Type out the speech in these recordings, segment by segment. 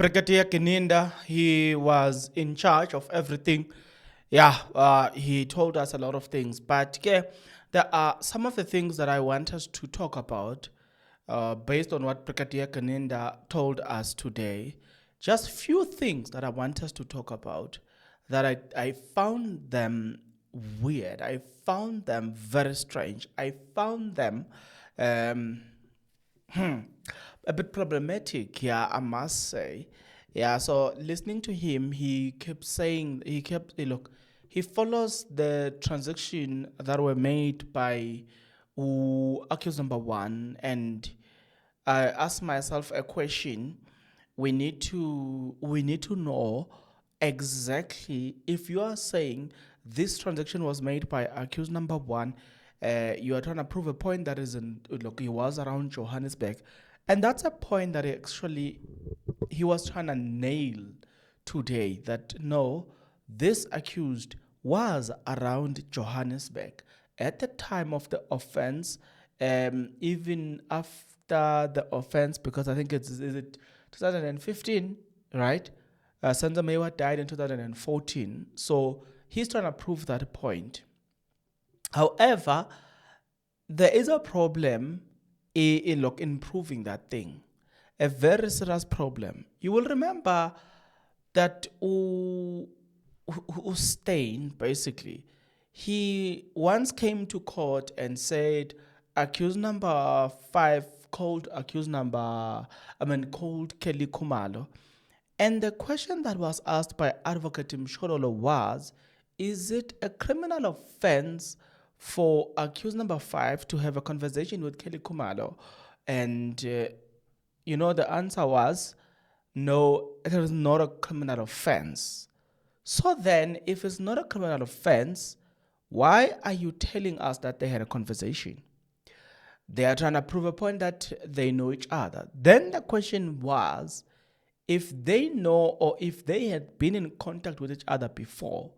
Brigadier Gininda, he was in charge of everything. Yeah, he told us a lot of things. But yeah, there are some of the things that I want us to talk about based on what Brigadier Gininda told us today. Just few things that I want us to talk about that I found them weird. I found them very strange. I found them um, a bit problematic, yeah, I must say. Yeah, so listening to him, he follows the transaction that were made by accused number one, and I asked myself a question. We need to know exactly if you are saying this transaction was made by accused number one. You are trying to prove a point that isn't. Look, he was around Johannesburg, and that's a point that he was trying to nail today. That no, this accused was around Johannesburg at the time of the offense, even after the offense, because I think is it 2015, right? Senzo Meyiwa died in 2014, so he's trying to prove that point. However, there is a problem in proving that thing, a very serious problem. You will remember that Stein, basically, he once came to court and said, accused number five called Kelly Kumalo. And the question that was asked by Advocate Mshololo was, is it a criminal offense for accused number five to have a conversation with Kelly Kumalo? And, the answer was, no, it is not a criminal offense. So then, if it's not a criminal offense, why are you telling us that they had a conversation? They are trying to prove a point that they know each other. Then the question was, if they know or if they had been in contact with each other before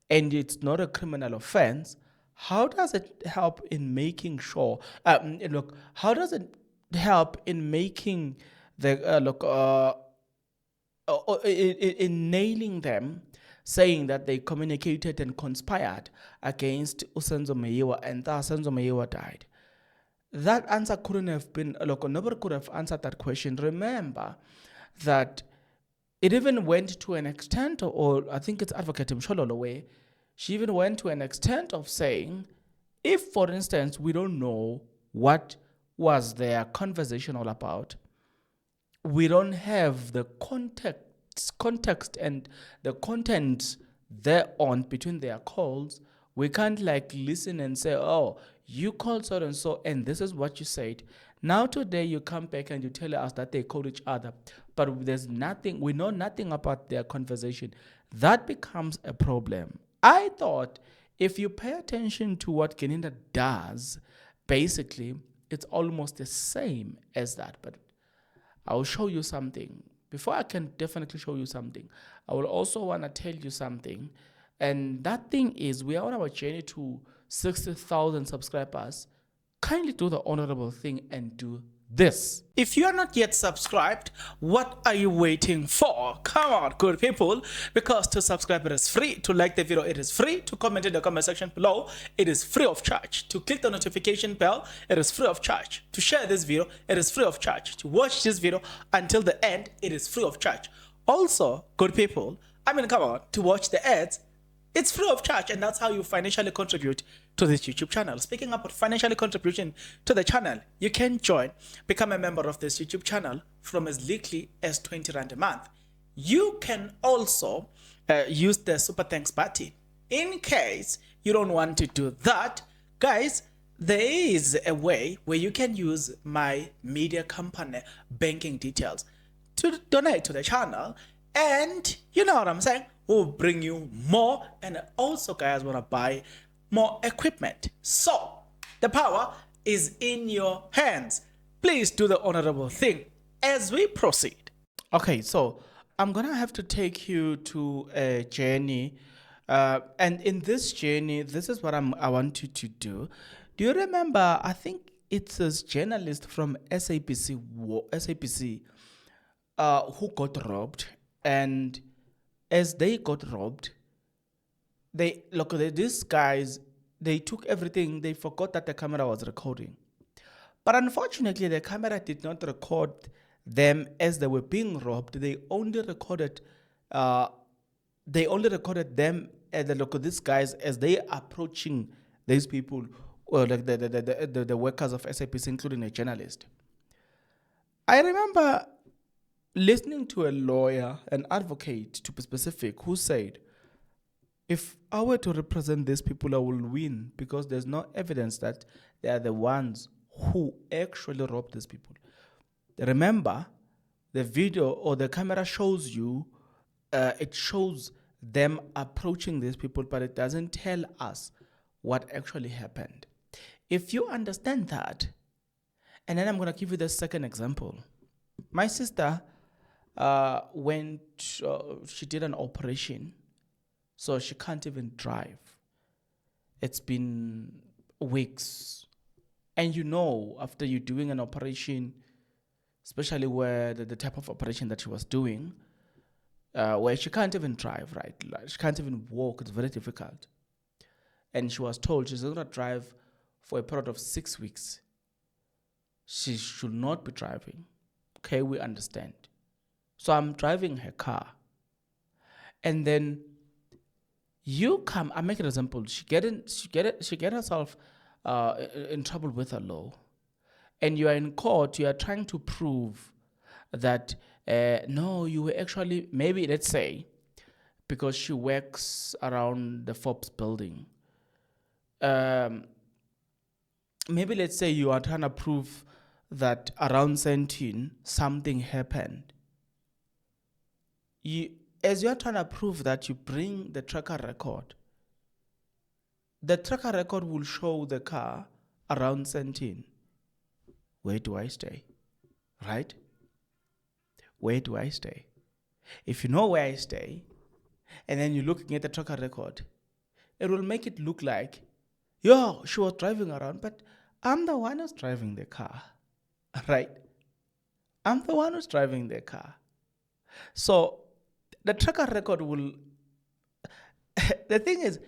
and it's not a criminal offense, how does it help in making sure? How does it help in making in nailing them, saying that they communicated and conspired against Senzo Meyiwa and thus Senzo Meyiwa died? That answer couldn't have been, nobody could have answered that question. Remember that it even went to an extent, or I think it's Advocate Mshololo way, she even went to an extent of saying, if, for instance, we don't know what was their conversation all about, we don't have the context and the content thereon between their calls, we can't listen and say, oh, you called so and so and this is what you said. Now today you come back and you tell us that they called each other, but there's nothing, we know nothing about their conversation. That becomes a problem. I thought if you pay attention to what Gininda does, basically it's almost the same as that. But I'll show you something. Before I can definitely show you something, I will also want to tell you something. And that thing is, we are on our journey to 60,000 subscribers. Kindly do the honorable thing and do this. If you are not yet subscribed, what are you waiting for? Come on, good people, because to subscribe it is free, to like the video it is free, to comment in the comment section below it is free of charge, to click the notification bell it is free of charge, to share this video it is free of charge, to watch this video until the end it is free of charge. Also, good people, come on, to watch the ads it's free of charge, and that's how you financially contribute to this YouTube channel. Speaking about financially contribution to the channel, you can become a member of this YouTube channel from as little as 20 Rand a month. You can also use the super thanks button. In case you don't want to do that, guys, there is a way where you can use my media company banking details to donate to the channel, and you know what I'm saying, will bring you more, and also guys want to buy more equipment. So the power is in your hands. Please do the honorable thing as we proceed. Okay, so I'm gonna have to take you to a journey, and in this journey, this is what I want you to do. Do you remember? I think it's a journalist from SABC who got robbed, and as they got robbed, these guys, they took everything. They forgot that the camera was recording. But unfortunately, the camera did not record them as they were being robbed. They only recorded them and these guys as they are approaching these people, or like the workers of SAPC, including a journalist. I remember listening to a lawyer, an advocate to be specific, who said, if I were to represent these people, I will win because there's no evidence that they are the ones who actually robbed these people. Remember, the video or the camera shows you, it shows them approaching these people, but it doesn't tell us what actually happened. If you understand that, and then I'm going to give you the second example. My sister she did an operation, so she can't even drive. It's been weeks. And after you're doing an operation, especially where the type of operation that she was doing, where she can't even drive, right? Like, she can't even walk. It's very difficult. And she was told she's going to drive for a period of 6 weeks. She should not be driving. Okay, we understand. So I'm driving her car. And then you come, I make an example, she get herself in trouble with the law. And you are in court, you are trying to prove that, no, you were actually, maybe let's say, because she works around the Forbes building. Maybe let's say you are trying to prove that around Sentin, something happened. As you are trying to prove that, you bring the tracker record. The tracker record will show the car around Sentin. Where do I stay? Right? Where do I stay? If you know where I stay, and then you're looking at the tracker record, it will make it look like, she was driving around, but I'm the one who's driving the car. Right? I'm the one who's driving the car. So the tracker record will... the thing is,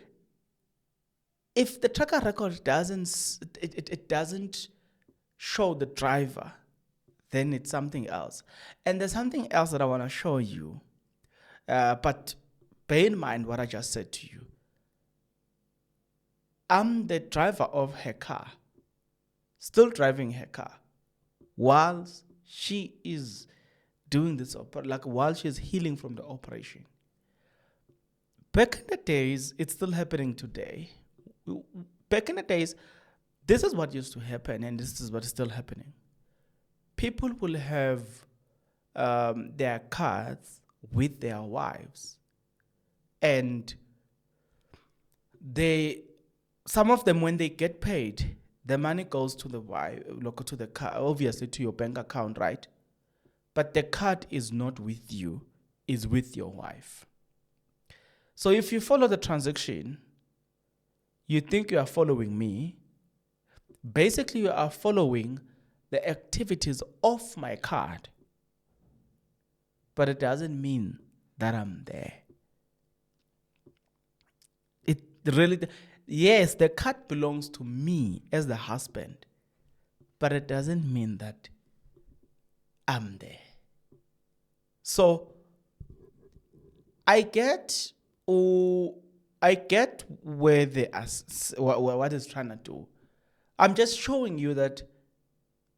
if the tracker record doesn't show the driver, then it's something else. And there's something else that I want to show you. But bear in mind what I just said to you. I'm the driver of her car, still driving her car, while she is doing this, while she's healing from the operation. Back in the days, it's still happening today. Back in the days, this is what used to happen, and this is what is still happening. People will have their cars with their wives, and some of them, when they get paid, the money goes to the wife, to the car, obviously to your bank account, right? But the card is not with you, it's with your wife. So if you follow the transaction, you think you are following me. Basically, you are following the activities of my card. But it doesn't mean that I'm there. It really... Yes, the card belongs to me as the husband, but it doesn't mean that I'm there. So I get where they are, what it's trying to do. I'm just showing you that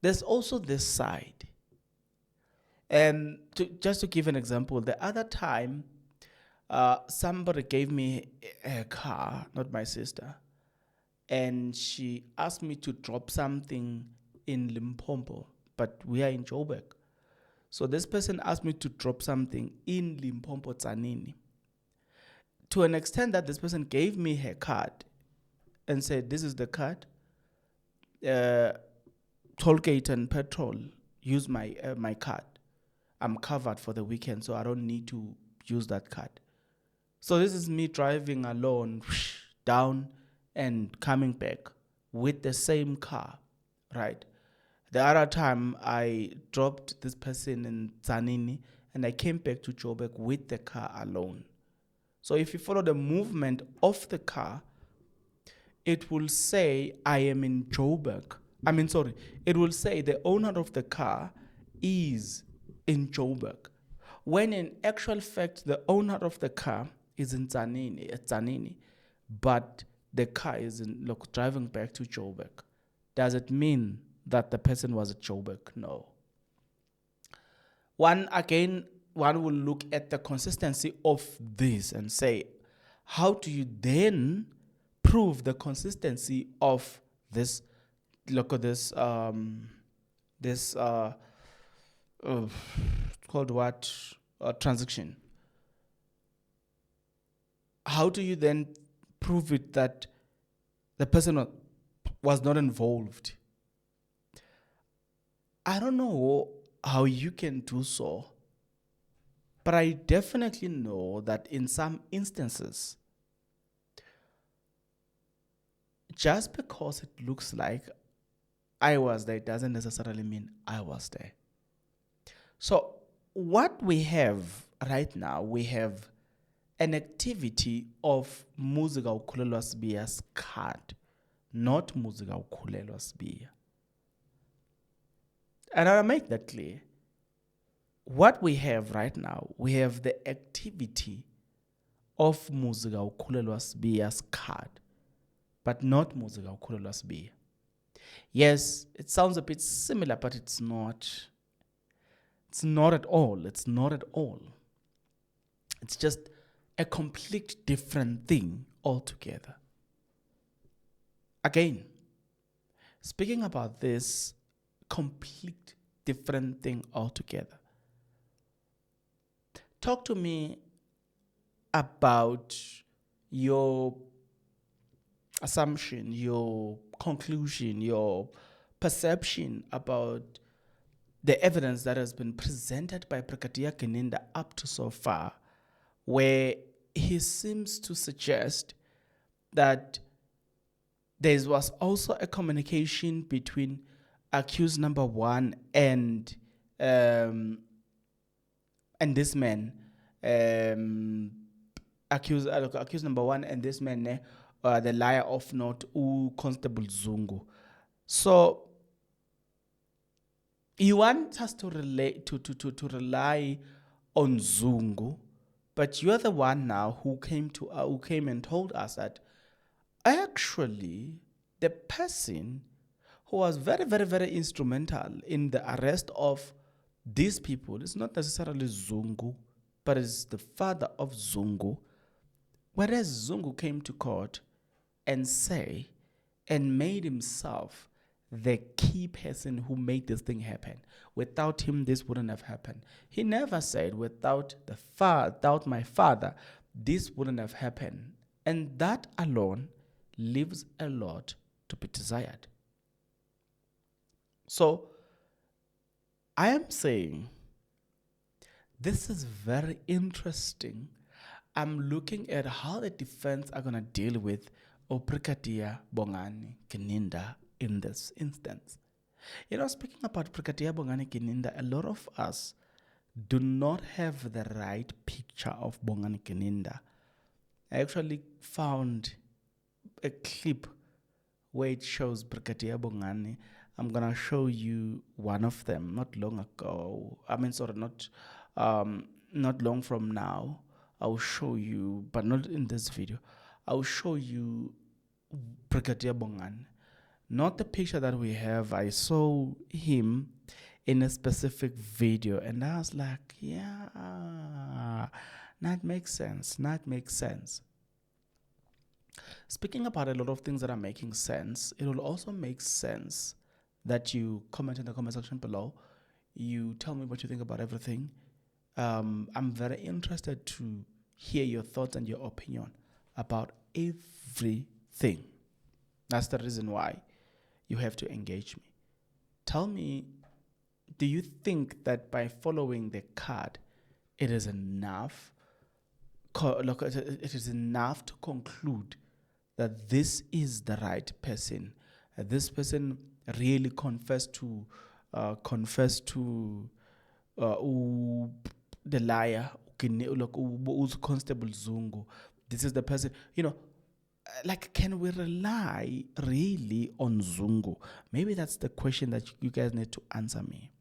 there's also this side. And just to give an example, the other time, somebody gave me a car, not my sister, and she asked me to drop something in Limpopo, but we are in Joburg. So this person asked me to drop something in Limpopo, Tzanini. To an extent that this person gave me her card and said, this is the card, tollgate and petrol, use my card. I'm covered for the weekend, so I don't need to use that card. So this is me driving alone down and coming back with the same car, right? The other time I dropped this person in Zanini and I came back to Joburg with the car alone. So if you follow the movement of the car, it will say I am in Joburg. It will say the owner of the car is in Joburg. When in actual fact, the owner of the car is in Zanini, but the car is driving back to Joburg. Does it mean that the person was at Joburg? No. One will look at the consistency of this and say, how do you then prove the consistency of this? Look at this. Called what? Transaction. How do you then prove it that the person was not involved? I don't know how you can do so, but I definitely know that in some instances, just because it looks like I was there doesn't necessarily mean I was there. So what we have right now, we have an activity of Muzika Ukhulelwa Sibiya's card, not Muzika Ukhulelwa Sibiya. And I'll make that clear. What we have right now, we have the activity of Muzika Ukhulelwa Sibiya's card, but not Muzika Ukhulelwa Sibiya. Yes, it sounds a bit similar, but it's not. It's not at all. It's not at all. It's just a complete different thing altogether. Again, speaking about this complete different thing altogether, talk to me about your assumption, your conclusion, your perception about the evidence that has been presented by Bgigadier Gininda up to so far, where he seems to suggest that there was also a communication between accused number one and this man, accused number one and this man, the liar of note, Constable Zungu. So you want us to relate to rely on Zungu, but you're the one now who came and told us that actually the person who was very, very, very instrumental in the arrest of these people is not necessarily Zungu, but is the father of Zungu. Whereas Zungu came to court and made himself the key person who made this thing happen. Without him, this wouldn't have happened. He never said, without my father, this wouldn't have happened. And that alone leaves a lot to be desired. So, I am saying, this is very interesting. I'm looking at how the defense are going to deal with Bgigadier Gininda in this instance. Speaking about Bgigadier Gininda, a lot of us do not have the right picture of Gininda. I actually found a clip where it shows Bgigadier Bongani. I'm gonna show you one of them not long ago. Not long from now. I'll show you, but not in this video. I'll show you Bgigadier Bongani. Not the picture that we have. I saw him in a specific video and I was like, yeah, that makes sense. That makes sense. Speaking about a lot of things that are making sense, it will also make sense that you comment in the comment section below. You tell me what you think about everything. I'm very interested to hear your thoughts and your opinion about everything. That's the reason why you have to engage me. Tell me, do you think that by following the card, it is enough? It is enough to conclude that this is the right person. This person really confess to the liar, like who's Constable Zungu. This is the person, like, can we rely really on Zungu? Maybe that's the question that you guys need to answer me.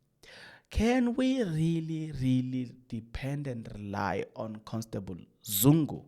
Can we really, really depend and rely on Constable Zungu?